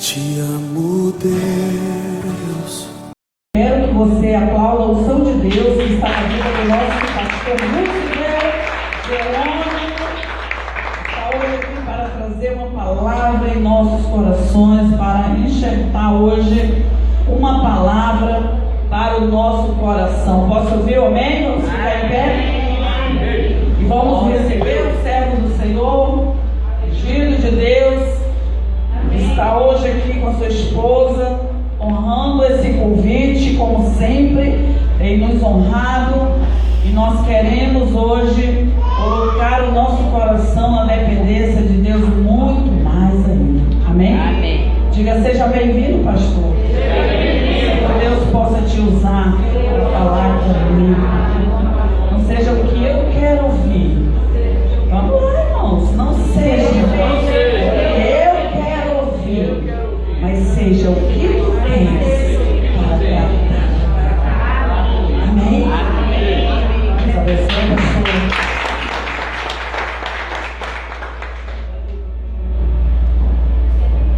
Te amo, Deus. Quero que você aplauda a unção de Deus que está na vida do nosso pastor Lúcifer Jerônimo. Está hoje aqui para trazer uma palavra em nossos corações, para enxertar hoje uma palavra para o nosso coração. Posso ouvir o amém? Vamos ficar em pé? E vamos receber o servo do Senhor, Filho de Deus, que está hoje aqui com a sua esposa, honrando esse convite, como sempre, tem nos honrado, e nós queremos hoje colocar o nosso coração na dependência de Deus muito mais ainda. Amém? Amém. Diga, seja bem-vindo, pastor. Que Deus possa te usar para falar comigo. Não seja o que eu quero ouvir. Vamos lá, irmãos. Não seja o que eu quero ouvir, mas seja o que tu tens para tratar. Amém? Deus abençoe, pastor.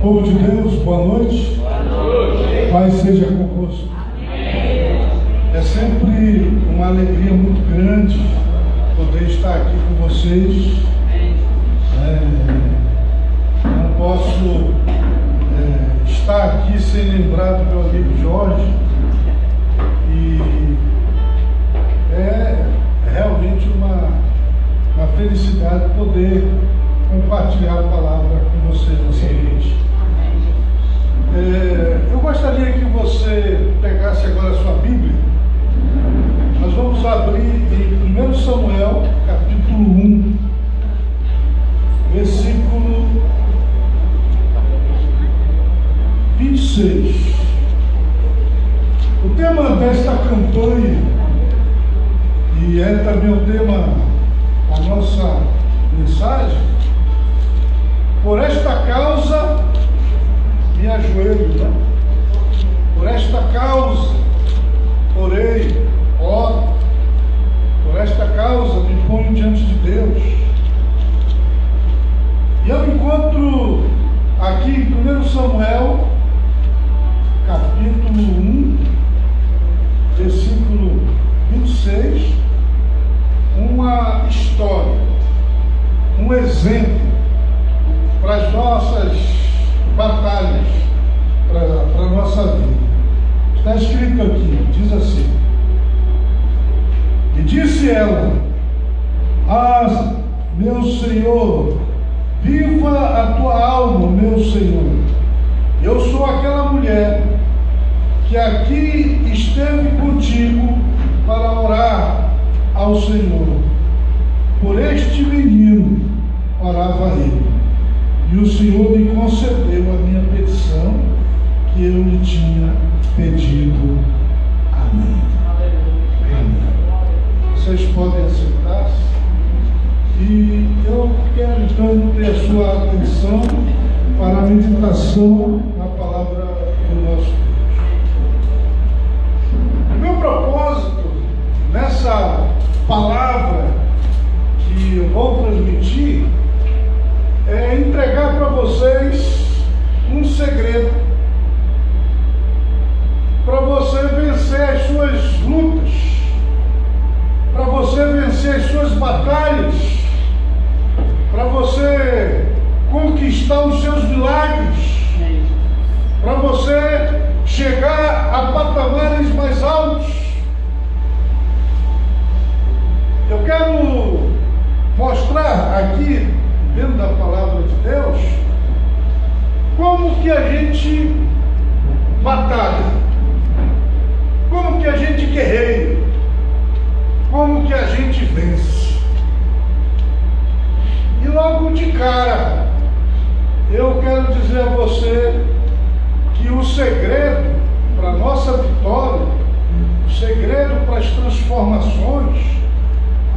Povo de Deus, boa noite. Boa noite. Paz seja convosco. Amém. É sempre uma alegria muito grande poder estar aqui com vocês. Não posso estar aqui sem lembrar do meu amigo Jorge. E é realmente uma felicidade poder compartilhar a palavra com vocês nessa noite. Eu gostaria que você pegasse agora a sua Bíblia. Nós vamos abrir em 1 Samuel, capítulo 1, versículo 26. O tema desta campanha, e é também o tema da nossa mensagem: por esta causa me ajoelho, né? Por esta causa orei, oro, por esta causa me ponho diante de Deus. E eu encontro aqui em 1 Samuel, capítulo 1, versículo 26, uma história, um exemplo para as nossas batalhas, para a nossa vida. Está escrito aqui, diz assim: e disse ela: ah, meu Senhor, viva a tua alma, meu Senhor. Eu sou aquela mulher que aqui esteve contigo para orar ao Senhor. Por este menino orava ele, e o Senhor me concedeu a minha petição que eu lhe tinha pedido. Amém. Amém. Vocês podem sentar-se. E eu quero então ter a sua atenção para a meditação na palavra do nosso Deus. O meu propósito nessa palavra que eu vou transmitir é entregar para vocês um segredo para você vencer as suas lutas, para você vencer as suas batalhas, para você conquistar os seus milagres, para você chegar a patamares mais altos. Eu quero mostrar aqui, dentro da palavra de Deus, como que a gente batalha, como que a gente guerreia, como que a gente vence. E logo de cara, eu quero dizer a você que o segredo para a nossa vitória, o segredo para as transformações,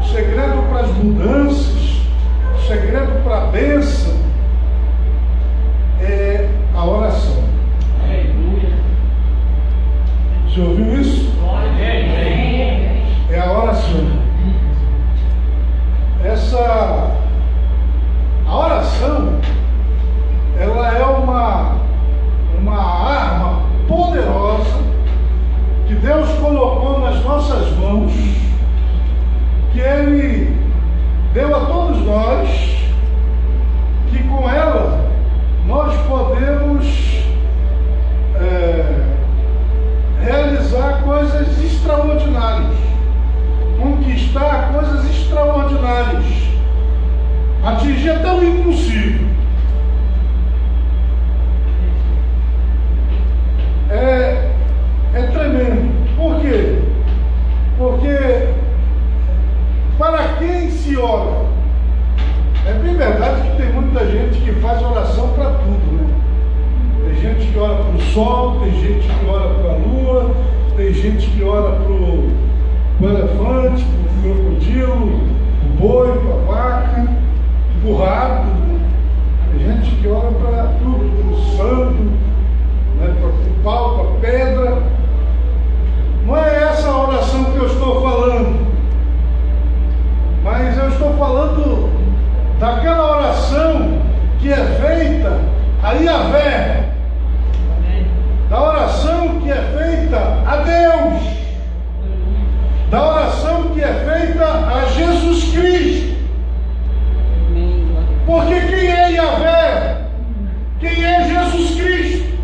o segredo para as mudanças, o segredo para a bênção é a oração. Você ouviu isso? É a oração. A oração, ela é uma sol, tem gente que ora para a lua, tem gente que ora para o elefante, para o crocodilo, para o boi, para a vaca, para o rato. Tem gente que ora para tudo, para o santo, né, para o pau, para a pedra. Não é essa a oração que eu estou falando, mas eu estou falando daquela oração que é feita a Yahvé, da oração que é feita a Deus, da oração que é feita a Jesus Cristo. Porque quem é Yahvé? Quem é Jesus Cristo?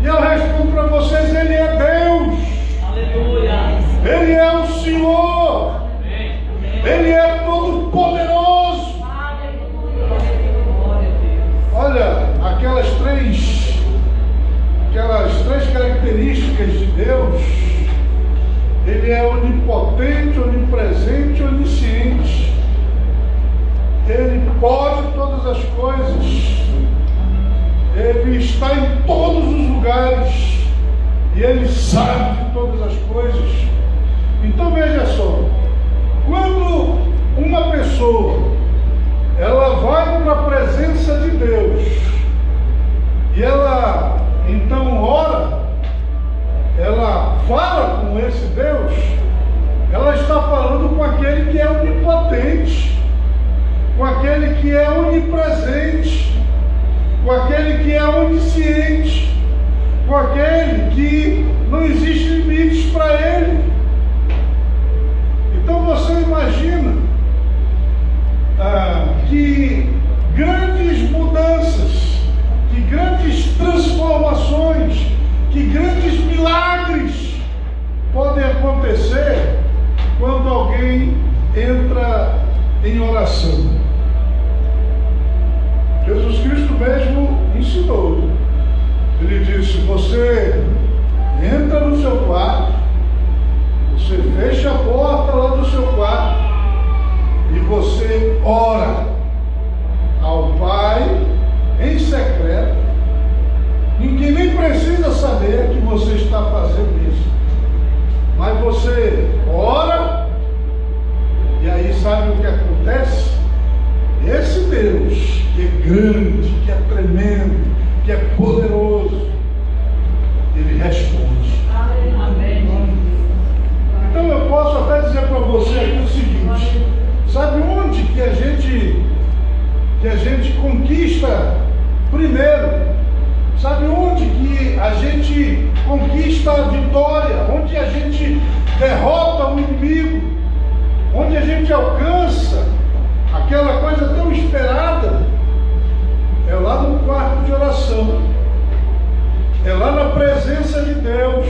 E eu respondo para vocês, Ele é Deus. Aleluia. Ele é o Senhor. Ele é todo-poderoso. Olha, aquelas três características de Deus. Ele é onipotente, onipresente, onisciente. Ele pode todas as coisas. Ele está em todos os lugares. E Ele sabe de todas as coisas. Então veja só. Quando uma pessoa ela vai para a presença de Deus e ela então ora, ela fala com esse Deus, ela está falando com aquele que é onipotente, com aquele que é onipresente, com aquele que é onisciente, com aquele que não existe limites para ele. Então você imagina que grandes mudanças, que grandes transformações, que grandes milagres podem acontecer quando alguém entra em oração. Jesus Cristo mesmo ensinou. Ele disse: você entra no seu quarto, você fecha a porta lá do seu quarto e você ora ao Pai em secreto. Ninguém nem precisa saber que você está fazendo isso, mas você ora e aí sabe o que acontece? Esse Deus que é grande, que é tremendo, que é poderoso, Ele responde. Amém. Então eu posso até dizer para você aqui o seguinte: sabe onde que a gente conquista primeiro? Sabe onde que a gente conquista a vitória? Onde a gente derrota o inimigo? Onde a gente alcança aquela coisa tão esperada? É lá no quarto de oração, é lá na presença de Deus,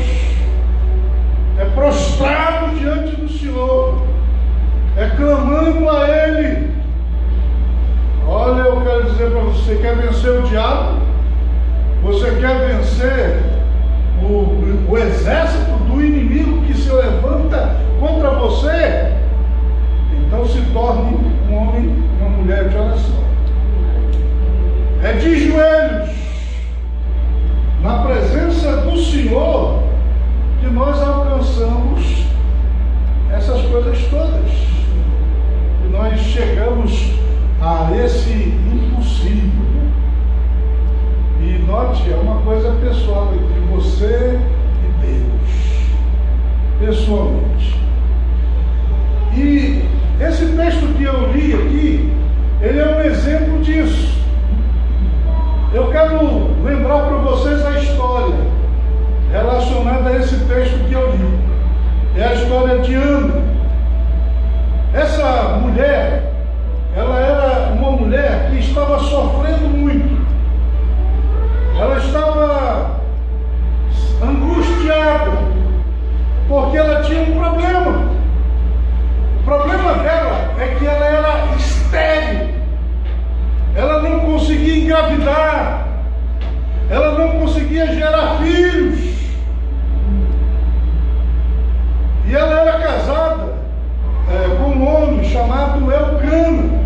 é prostrado diante do Senhor, é clamando a Ele. Olha, eu quero dizer para você: quer vencer o diabo? Você quer vencer o exército do inimigo que se levanta contra você? Então se torne um homem, uma mulher de oração. É de joelhos, na presença do Senhor, que nós alcançamos essas coisas todas. E nós chegamos a esse impossível. E note, é uma coisa pessoal entre você e Deus, pessoalmente. E esse texto que eu li aqui, ele é um exemplo disso. Eu quero lembrar para vocês a história relacionada a esse texto que eu li. É a história de Ana. Essa mulher, ela era uma mulher que estava sofrendo muito. Ela estava angustiada, porque ela tinha um problema. O problema dela é que ela era estéril. Ela não conseguia engravidar. Ela não conseguia gerar filhos. E ela era casada com um homem chamado Elcana.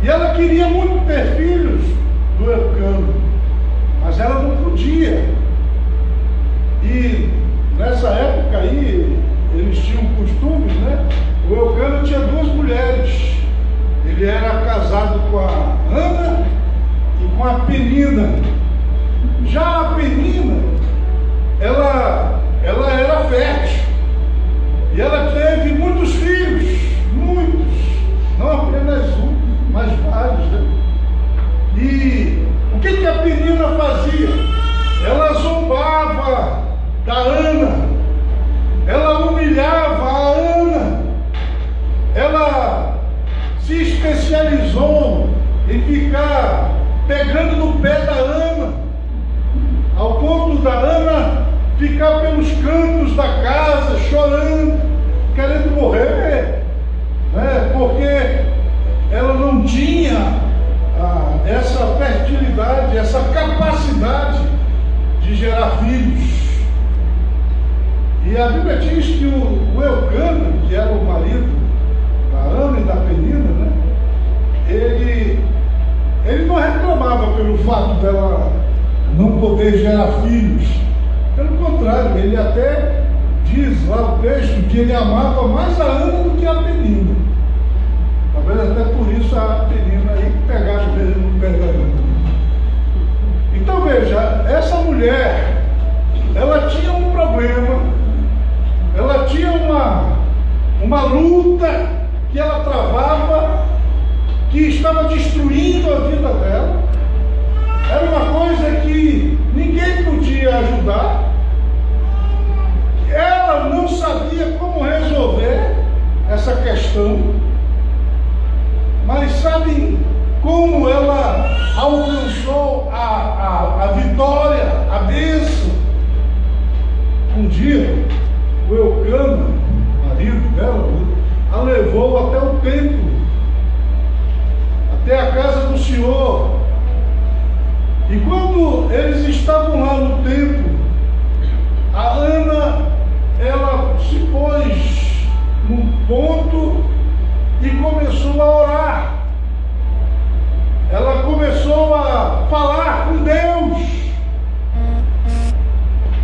E ela queria muito ter filhos do Elcana, mas ela com a Penina. Já a Penina, ela era fértil. E ela teve muitos filhos, muitos. Não apenas um, mas vários, né? E o que a Penina fazia? Ela zombava da Ana. Ela humilhava a Ana. Ela se especializou em ficar pegando no pé da Ana, ao ponto da Ana ficar pelos cantos da casa, chorando, querendo morrer, né? Porque ela não tinha essa fertilidade, essa capacidade de gerar filhos. E a Bíblia diz que o Eucana, que era o marido da Ana e da Penina, né? Ele não reclamava pelo fato dela não poder gerar filhos. Pelo contrário, ele até diz lá o texto que ele amava mais a Ana do que a Penina. Talvez até por isso a Penina aí pegava mesmo no pé da Ana. Então veja, essa mulher, ela tinha um problema, ela tinha uma luta que ela travava, que estava destruindo a vida dela. Era uma coisa que ninguém podia ajudar. Ela não sabia como resolver essa questão. Mas sabe como ela alcançou a vitória, a bênção? Um dia, o Eucana, marido dela, a levou até o templo, até a casa do Senhor. E quando eles estavam lá no templo, a Ana, ela se pôs num ponto e começou a orar. Ela começou a falar com Deus.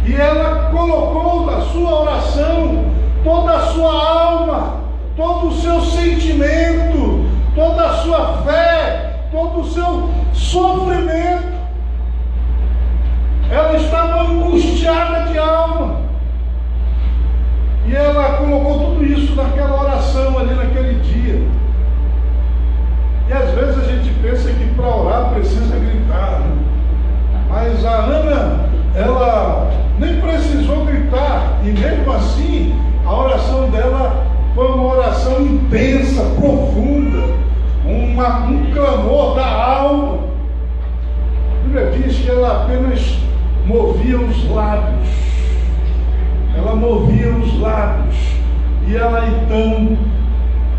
E ela colocou na sua oração toda a sua alma, todo o seu sentimento, toda a sua fé, todo o seu sofrimento. Ela estava angustiada de alma. E ela colocou tudo isso naquela oração ali naquele dia. E às vezes a gente pensa que para orar precisa gritar, né? Mas a Ana, ela nem precisou gritar. E mesmo assim, a oração dela foi uma oração intensa, profunda, um clamor da alma. A Bíblia diz que ela apenas movia os lábios. Ela movia os lábios. E ela então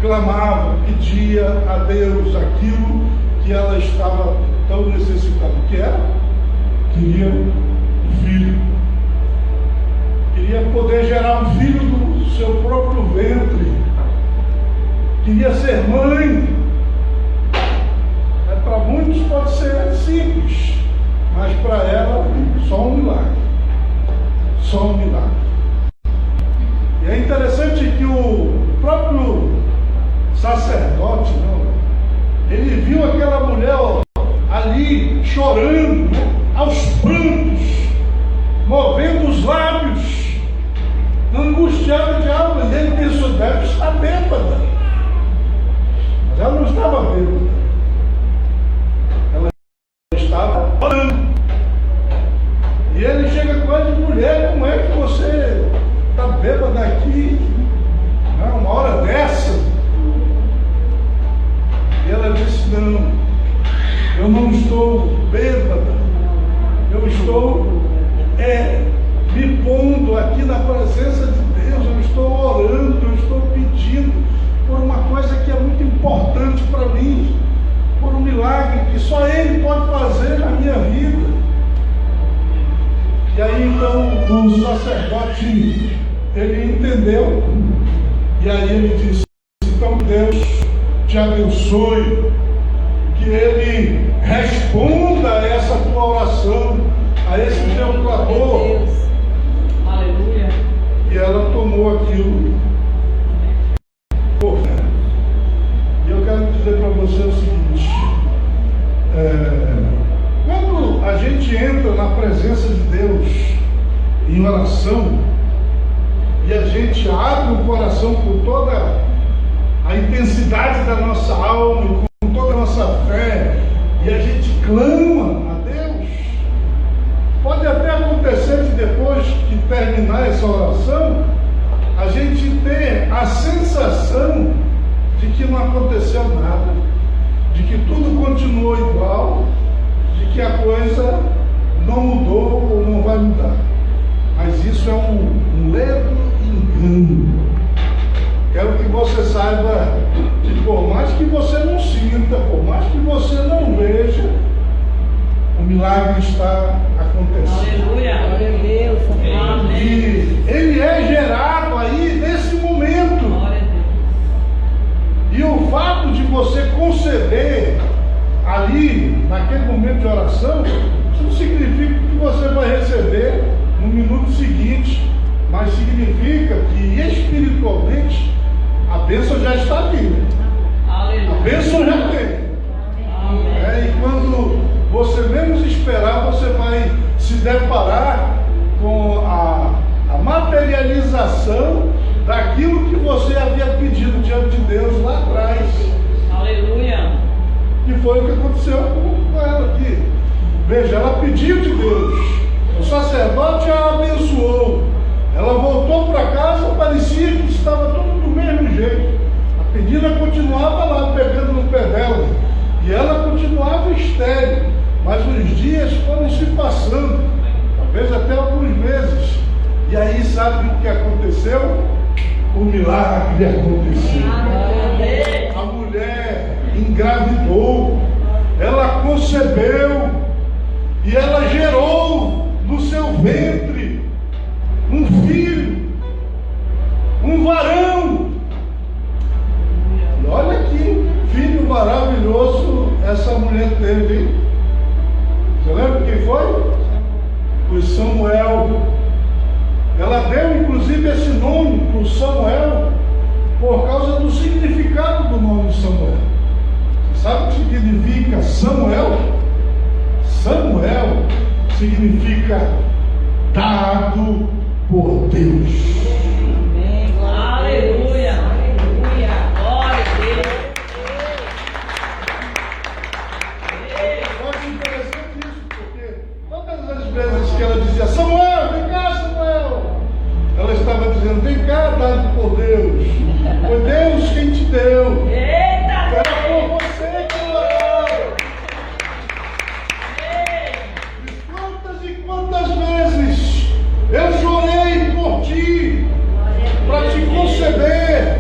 clamava, pedia a Deus aquilo que ela estava tão necessitada. O que era? Queria um filho. Queria poder gerar um filho do seu próprio ventre. Queria ser mãe. Para muitos pode ser simples, mas para ela só um milagre. Só um milagre. E é interessante que o próprio sacerdote, ele viu aquela mulher ali chorando, aos prantos, movendo os lábios, angustiada de alma. E ele pensou, deve estar bêbada. Mas ela não estava bêbada. Ela estava orando. E ele chega com ela e diz, mulher, como é que você está bêbada aqui? Uma hora dessa? E ela disse, não, eu não estou bêbada. Eu estou me pondo aqui na presença de Deus. Eu estou orando, eu estou pedindo por uma coisa que é muito importante para mim, por um milagre que só Ele pode fazer na minha vida. E aí então o sacerdote, ele entendeu, e aí ele disse, então Deus te abençoe, que Ele responda a essa tua oração, a esse teu clamor. Aleluia. E ela tomou aquilo por fé. E eu quero dizer para você o seguinte, presença de Deus em oração, e a gente abre o coração com toda a intensidade da nossa alma, com toda a nossa fé, e a gente clama a Deus, pode até acontecer que depois que terminar essa oração, a gente ter a sensação de que não aconteceu nada, de que tudo continuou igual, de que a coisa não mudou ou não vai mudar. Mas isso é um leve engano. Quero que você saiba que por mais que você não sinta, por mais que você não veja, o milagre está acontecendo. Aleluia. Glória a Deus. Amém. E ele é gerado aí nesse momento. Glória a Deus. E o fato de você conceber ali, naquele momento de oração, isso não significa que você vai receber no minuto seguinte, mas significa que espiritualmente a bênção já está ali, né? Aleluia. A bênção já tem. Amém. E quando você menos esperar, você vai se deparar com a materialização daquilo que você havia pedido diante de Deus lá atrás. Aleluia. E foi o que aconteceu com ela aqui. Veja, ela pediu de Deus, o sacerdote a abençoou, ela voltou para casa, parecia que estava tudo do mesmo jeito. A pedida continuava lá, pegando no pé dela, e ela continuava estéril, mas os dias foram se passando, talvez até alguns meses. E aí, sabe o que aconteceu? O milagre aconteceu. A mulher engravidou, ela concebeu, e ela gerou no seu ventre um filho, um varão. E olha que filho maravilhoso essa mulher teve, hein? Você lembra quem foi? Foi Samuel. Ela deu inclusive esse nome para o Samuel por causa do significado do nome Samuel. Você sabe o que significa Samuel? Samuel significa dado por Deus. Amém. Aleluia. Aleluia. Glória a Deus. Eu acho interessante isso, porque todas as vezes que ela dizia Samuel, vem cá, Samuel, ela estava dizendo, vem cá, dado por Deus. Foi Deus quem te deu. Eita. Era por você que orou. E quantas vezes eu chorei por ti, para te conceber.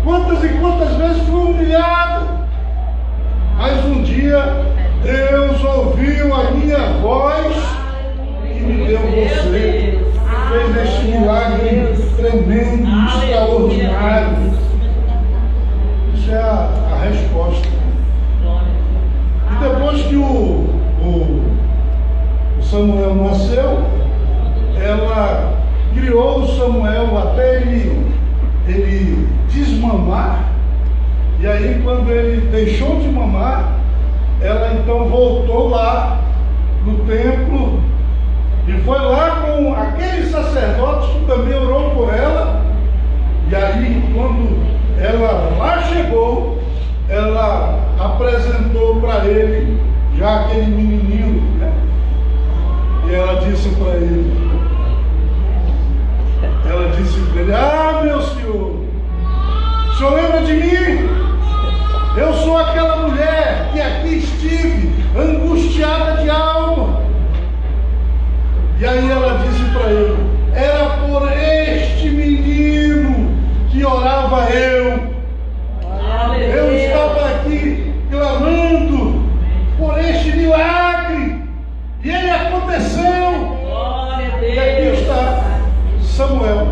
Quantas e quantas vezes fui humilhado. Mas um dia Deus ouviu a minha voz e me deu você. Fez este milagre tremendo, extraordinário. Isso é a resposta. E depois que o Samuel nasceu, ela criou o Samuel até ele desmamar. E aí, quando ele deixou de mamar, ela então voltou lá no templo e foi lá com aquele sacerdote que também orou por ela. E aí, quando ela lá chegou, ela apresentou para ele já aquele menininho, né? E ela disse para ele, ah, meu senhor, o senhor lembra de mim? Eu sou aquela mulher que aqui estive, angustiada de alma. E aí ela disse para ele, era por este menino que orava eu. Eu estava aqui clamando por este milagre. E ele aconteceu. Glória a E aqui Deus. está Samuel.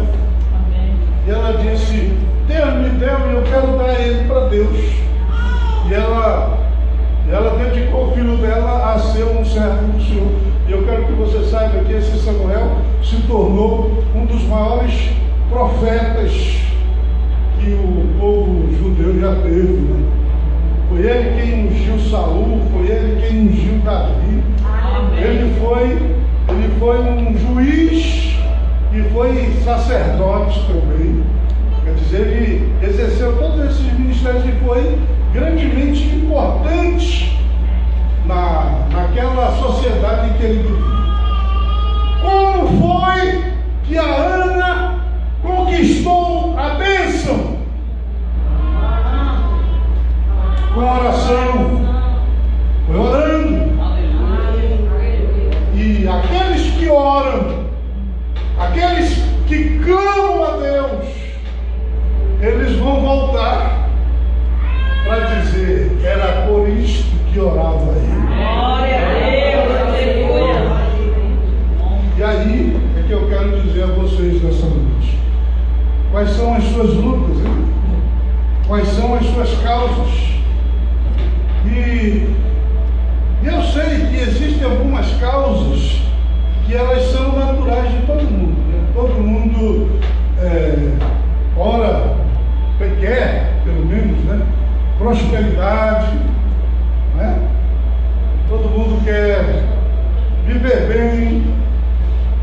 Amém. E ela disse, Deus me deu e eu quero dar ele para Deus. E ela dedicou o filho dela a ser um servo do Senhor. E eu quero que você saiba que esse Samuel se tornou um dos maiores profetas que o povo judeu já teve, né? Foi ele quem ungiu Saul, foi ele quem ungiu Davi. Amém. Ele foi foi um juiz e foi sacerdote também. Quer dizer, ele exerceu todos esses ministérios e foi grandemente importante naquela sociedade em que ele vivia. Como foi que a Ana conquistou a bênção? Com oração. Foi orando. E aqueles que oram, aqueles que clamam a Deus, eles vão voltar para dizer: era por isto que orava ele. Glória a Deus, aleluia. E aí é que eu quero dizer a vocês nessa noite: quais são as suas lutas, hein? Quais são as suas causas? E eu sei que existem algumas causas que elas são naturais de todo mundo, né? Todo mundo ora, quer, pelo menos, né? Prosperidade, né? Todo mundo quer viver bem,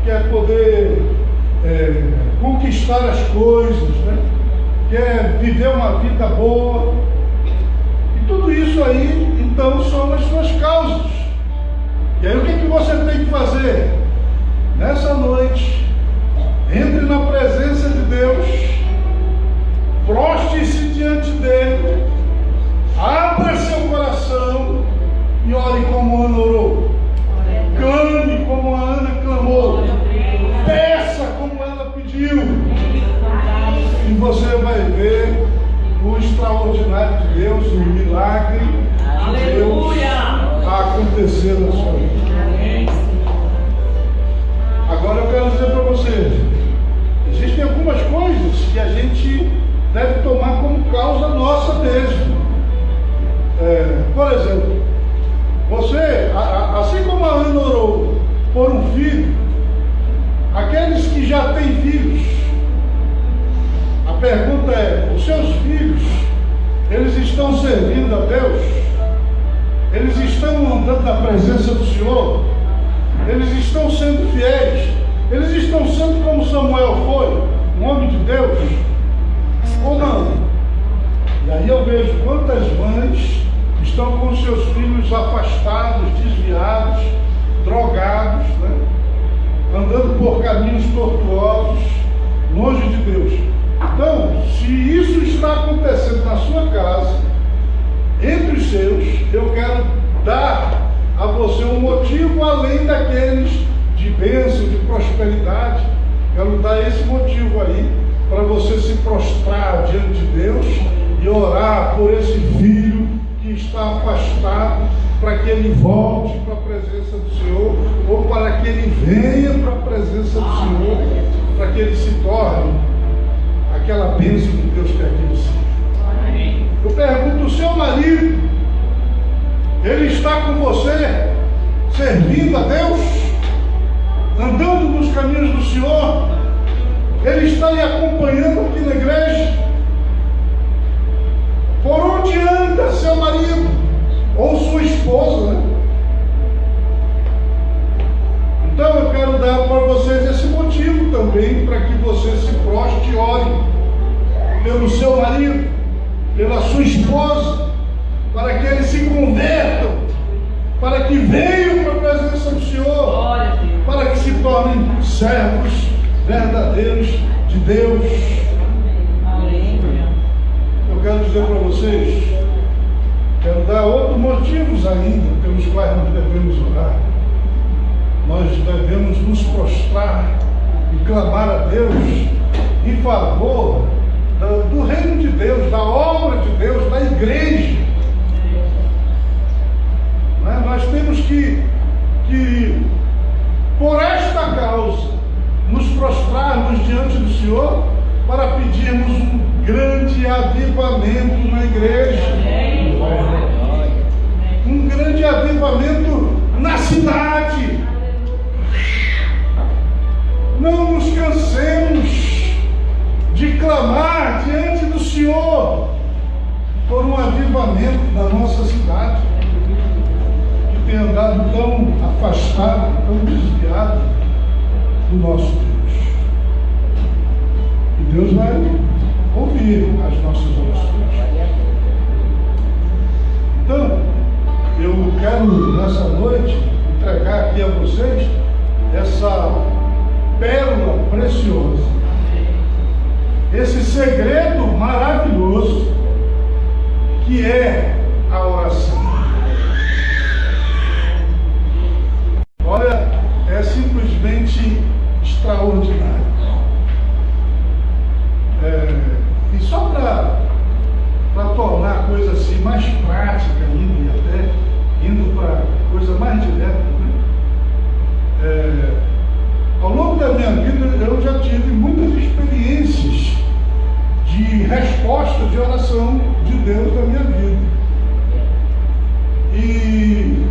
quer poder conquistar as coisas, né? Quer viver uma vida boa. E tudo isso aí, então, são as suas causas. E aí o que você tem que fazer? Nessa noite, entre na presença de Deus, proste-se diante dele, abra seu coração e ore como Ana orou. Clame como a Ana clamou. Peça como ela pediu. E você vai ver o extraordinário de Deus, o milagre de Deus a acontecer na sua vida. Agora eu quero dizer para vocês, existem algumas coisas que a gente deve tomar como causa nossa mesmo. Por exemplo, você, assim como a Ana orou por um filho, aqueles que já têm filhos, a pergunta é: os seus filhos, eles estão servindo a Deus? Eles estão andando na presença do Senhor? Eles estão sendo fiéis? Eles estão sendo como Samuel foi, um homem de Deus? Ou não? E aí eu vejo quantas mães estão com seus filhos afastados, desviados, drogados, né? Andando por caminhos tortuosos, longe de Deus. Então, se isso está acontecendo na sua casa, entre os seus, eu quero dar a você um motivo além daqueles de bênção, de prosperidade. Quero dar esse motivo aí para você se prostrar diante de Deus e orar por esse filho que está afastado, para que ele volte para a presença do Senhor, ou para que ele venha para a presença do Senhor, para que ele se torne aquela bênção que Deus quer que ele seja. Eu pergunto: o seu marido, ele está com você, servindo a Deus, andando nos caminhos do Senhor? Ele está lhe acompanhando aqui na igreja? Por onde anda seu marido ou sua esposa, né? Então eu quero dar para vocês esse motivo também, para que você se prostre e ore pelo seu marido, pela sua esposa, para que eles se convertam, para que venham para a presença do Senhor, para que se tornem servos verdadeiros de Deus. Eu quero dizer para vocês, quero dar outros motivos ainda pelos quais nós devemos orar. Nós devemos nos prostrar e clamar a Deus em favor do reino de Deus, da obra de Deus, da igreja. Nós temos que, por esta causa, nos prostrarmos diante do Senhor para pedirmos um grande avivamento na igreja. Um grande avivamento na cidade. Não nos cansemos de clamar diante do Senhor por um avivamento da nossa cidade, que tem andado tão afastado, tão desviado do nosso Deus. E Deus vai ouvir as nossas orações. Então, eu quero nessa noite entregar aqui a vocês essa pérola preciosa, esse segredo maravilhoso que é a oração. Olha, é simplesmente extraordinário. E só para tornar a coisa assim mais prática ainda, e até indo para coisa mais direta, né? Ao longo da minha vida eu já tive muitas experiências de resposta de oração de Deus na minha vida. E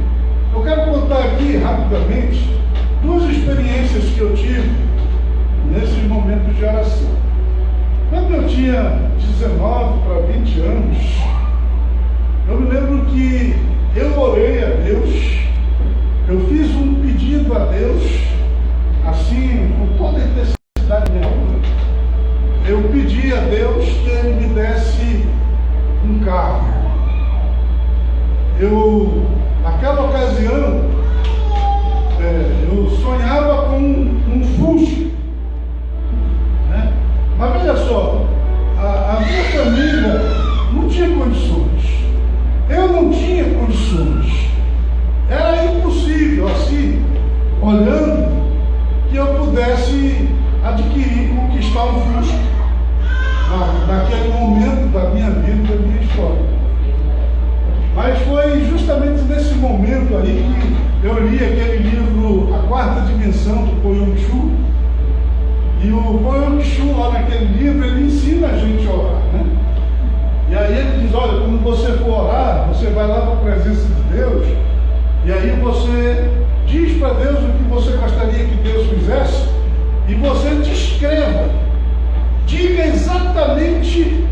eu quero contar aqui rapidamente duas experiências que eu tive nesses momentos de oração. Quando eu tinha 19 para 20 anos, eu me lembro que eu orei a Deus, eu fiz um pedido a Deus, assim, com toda a intensidade minha alma. Eu pedi a Deus que Ele me desse um carro. Naquela ocasião, eu sonhava com um Fusca, né? Mas veja só, a minha família não tinha condições, eu não tinha condições, era impossível, assim, olhando, que eu pudesse adquirir, conquistar um Fusca naquele momento da minha vida, da minha história. Mas foi justamente nesse momento aí que eu li aquele livro A Quarta Dimensão, do Poyong-Chu. E o Poyong-Chu, lá naquele livro, ele ensina a gente a orar, né? E aí ele diz, olha, quando você for orar, você vai lá para a presença de Deus, e aí você diz para Deus o que você gostaria que Deus fizesse, e você descreva, diga exatamente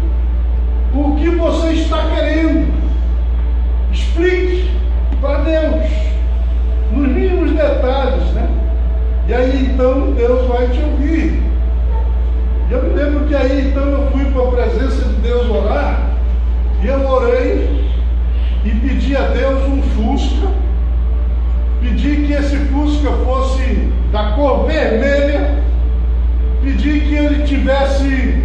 o que você está querendo. Explique para Deus, nos mínimos detalhes, né? E aí então Deus vai te ouvir. E eu me lembro que aí então eu fui para a presença de Deus orar, e eu orei e pedi a Deus um Fusca, pedi que esse Fusca fosse da cor vermelha, pedi que ele tivesse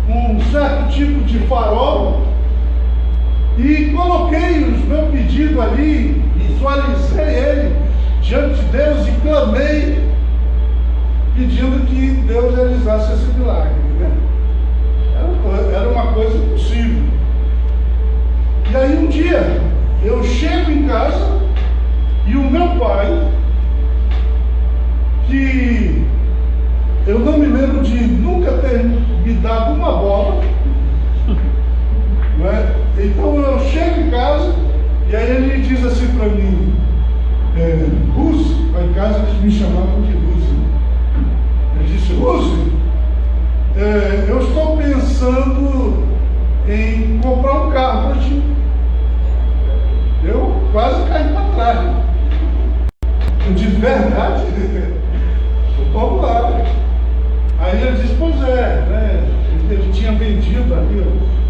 um certo tipo de farol, e coloquei o meu pedido ali, visualizei ele diante de Deus e clamei, pedindo que Deus realizasse esse milagre, né? Era uma coisa impossível. E aí um dia eu chego em casa e o meu pai, que eu não me lembro de nunca ter me dado uma bola, não é? Então eu chego em casa e aí ele diz assim para mim, Rússio, lá em casa eles me chamavam de Rússio. Ele disse, Rússio, eu estou pensando em comprar um carro para ti. Eu quase caí para trás. Eu disse, verdade? Vamos lá. Aí ele disse, pois é, né? Ele tinha vendido ali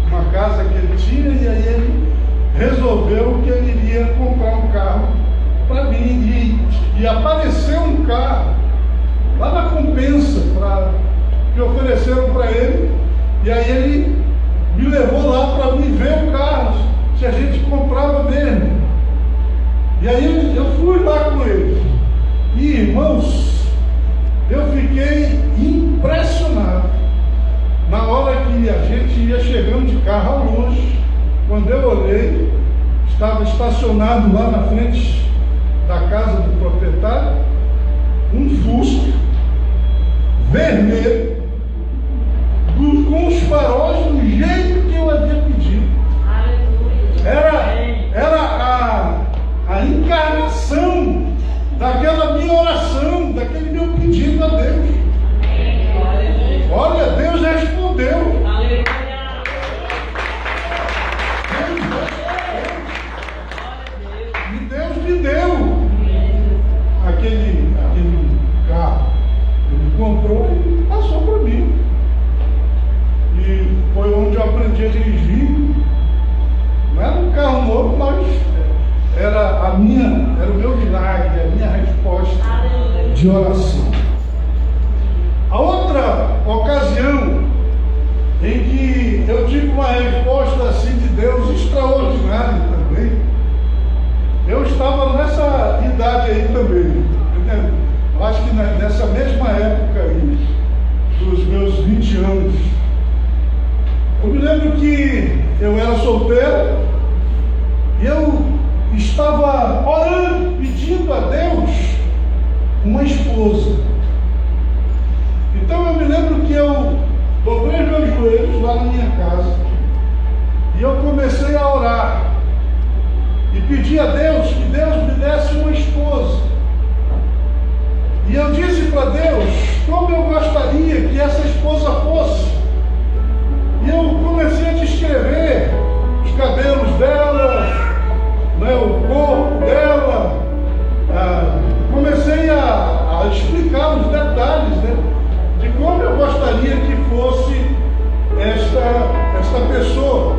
uma casa que ele tinha, e aí ele resolveu que ele iria comprar um carro para mim, e apareceu um carro lá na compensa que ofereceram para ele, e aí ele me levou lá para me ver o carro, se a gente comprava mesmo. E aí eu fui lá com ele, e irmãos, eu fiquei impressionado. Na hora que a gente ia chegando de carro ao longe, quando eu olhei, estava estacionado lá na frente da casa do proprietário um Fusca vermelho, com os faróis do jeito que eu havia pedido. Era a encarnação daquela minha oração, daquele meu pedido a Deus. Olha, Deus respondeu. E Deus me deu. comprou e passou para mim. E foi onde eu aprendi a dirigir. Não era um carro novo, mas era o meu milagre, a minha resposta de oração. A outra ocasião em que eu tive uma resposta assim de Deus extraordinária também, eu estava nessa idade aí também, né? Eu acho que nessa mesma época aí, dos meus 20 anos. Eu me lembro que eu era solteiro e eu estava orando, pedindo a Deus uma esposa. Então eu me lembro que eu dobrei meus joelhos lá na minha casa e eu comecei a orar e pedi a Deus que Deus me desse uma esposa. E eu disse para Deus como eu gostaria que essa esposa fosse. E eu comecei a descrever os cabelos dela, né, o corpo dela. Comecei a explicar os detalhes, né, de como eu gostaria que fosse esta pessoa.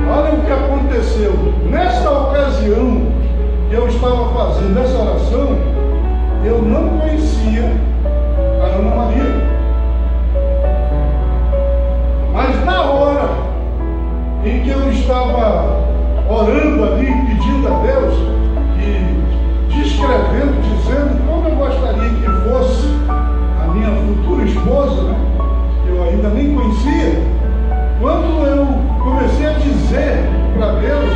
Olha o que aconteceu. Nessa ocasião que eu estava fazendo essa oração, eu não conhecia a Ana Maria. Mas na hora em que eu estava orando ali, pedindo a Deus e descrevendo, dizendo como eu gostaria que fosse a minha futura esposa, né, que eu ainda nem conhecia, quando eu comecei a dizer para Deus,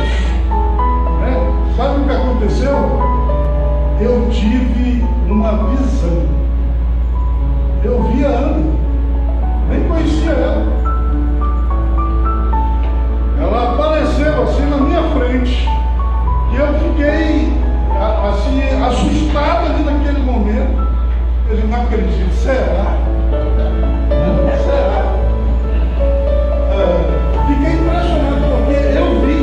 né, sabe o que aconteceu? Eu tive uma visão. Eu vi a Ana, nem conhecia ela. Ela apareceu assim na minha frente e eu fiquei assim assustado ali naquele momento. Eu não acredito, será? Será? Fiquei impressionado porque eu vi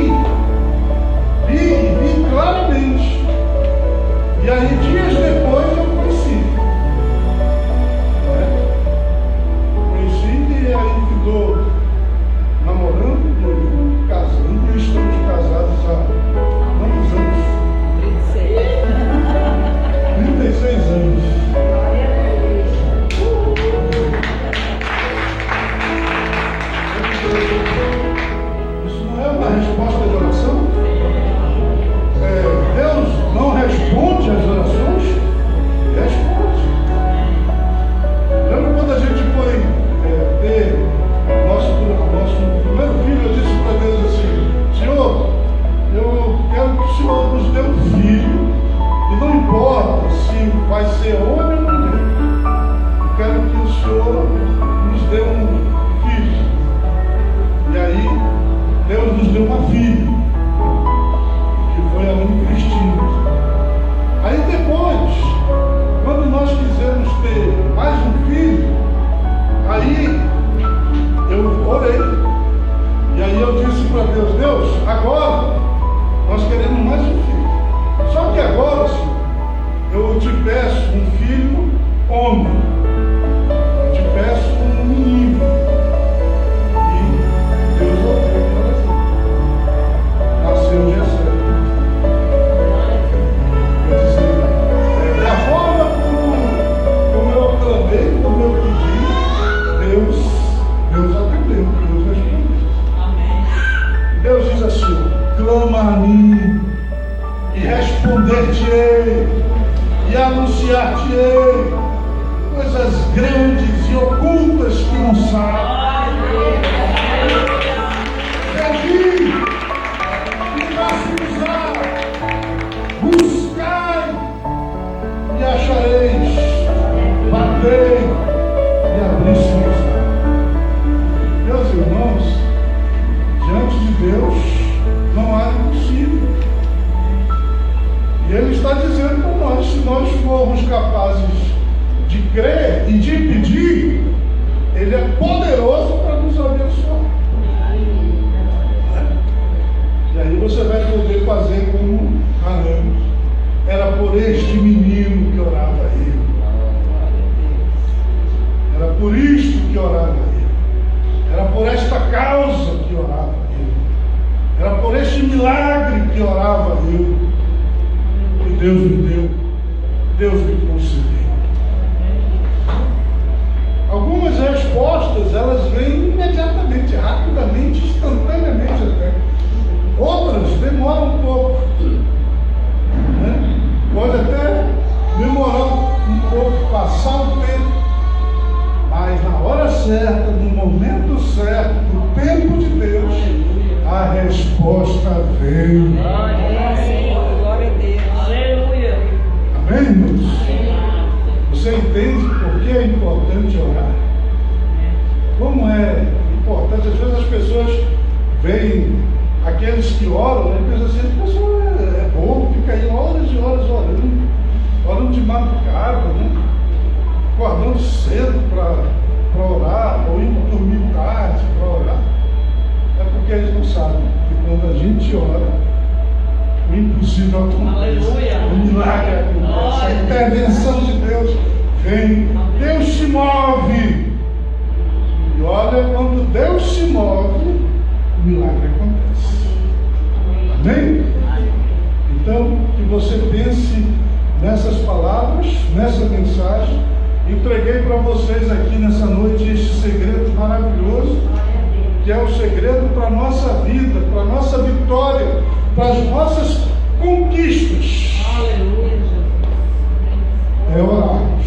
claramente. E aí dias depois eu conheci. Conheci e aí ficou namorando, casando, e estamos casados há quantos anos? 36 anos. Isso não é uma resposta de oração? Deus não responde às orações? Responde. Lembra quando a gente foi ter nosso primeiro filho? Eu disse para Deus assim: Senhor, eu quero que o Senhor nos dê um filho, e não importa se vai ser homem ou mulher, eu quero que o Senhor nos dê um filho. E aí Deus nos deu uma filha, que foi a Ana Cristina. Aí depois, quando nós quisemos ter mais um filho, aí eu orei. E aí eu disse para Deus: Deus, agora nós queremos mais um filho. Só que agora, Senhor, eu te peço um filho homem. Eu te peço um menino. E Deus ouviu a oração. Nasceu Jessé. Eu disse: da forma como eu clamei, como eu pedi, Deus atendeu, Deus respondeu. Amém. Deus diz assim: clama a mim, e responder-te-ei, e anunciar-te-ei coisas grandes e ocultas que não sabem. Pedi, e faço-vos-á, buscai, e achareis, batei, e abri-se-vos-á. Meus irmãos, diante de Deus não há impossível. E Ele está dizendo para nós: se nós formos capazes de crer e de pedir, Ele é poderoso para nos abençoar. E aí você vai poder fazer como Arão. Era por este menino que orava ele. que orava ele. Era por esta causa que orava ele. Era por este milagre que orava eu. E Deus me deu. Deus me concedeu. Algumas respostas, elas vêm imediatamente, rapidamente, instantaneamente até. Outras demoram um pouco. Né? Pode até demorar um pouco, passar o tempo. Mas na hora certa, no momento certo, no tempo de Deus, a resposta veio. Glória a Deus. Aleluia. Amém, irmãos? Você entende por que é importante orar? Como é importante? Às vezes as pessoas veem aqueles que oram, né? Pensam assim, a pessoa é bom, fica aí horas e horas orando de madrugada, né? Acordando cedo para orar, ou indo dormir tarde para orar. É porque eles não sabem que quando a gente ora, o impossível acontece. Aleluia. O milagre acontece. A intervenção de Deus vem. Deus se move. E olha, quando Deus se move, o milagre acontece. Amém? Então, que você pense nessas palavras, nessa mensagem. Entreguei para vocês aqui nessa noite este segredo maravilhoso, que é o segredo para a nossa vida, para a nossa vitória, para as nossas conquistas. Aleluia. É orarmos,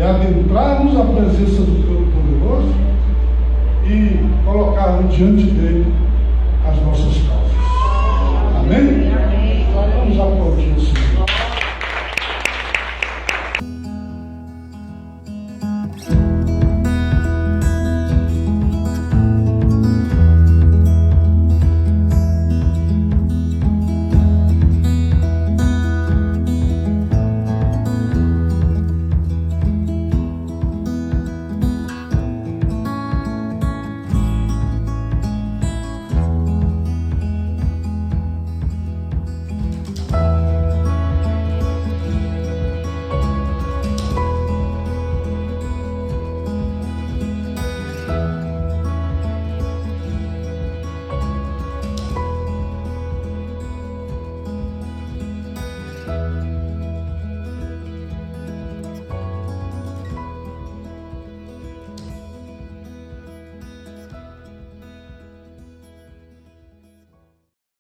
é adentrarmos a presença do Todo-Poderoso e colocarmos diante dele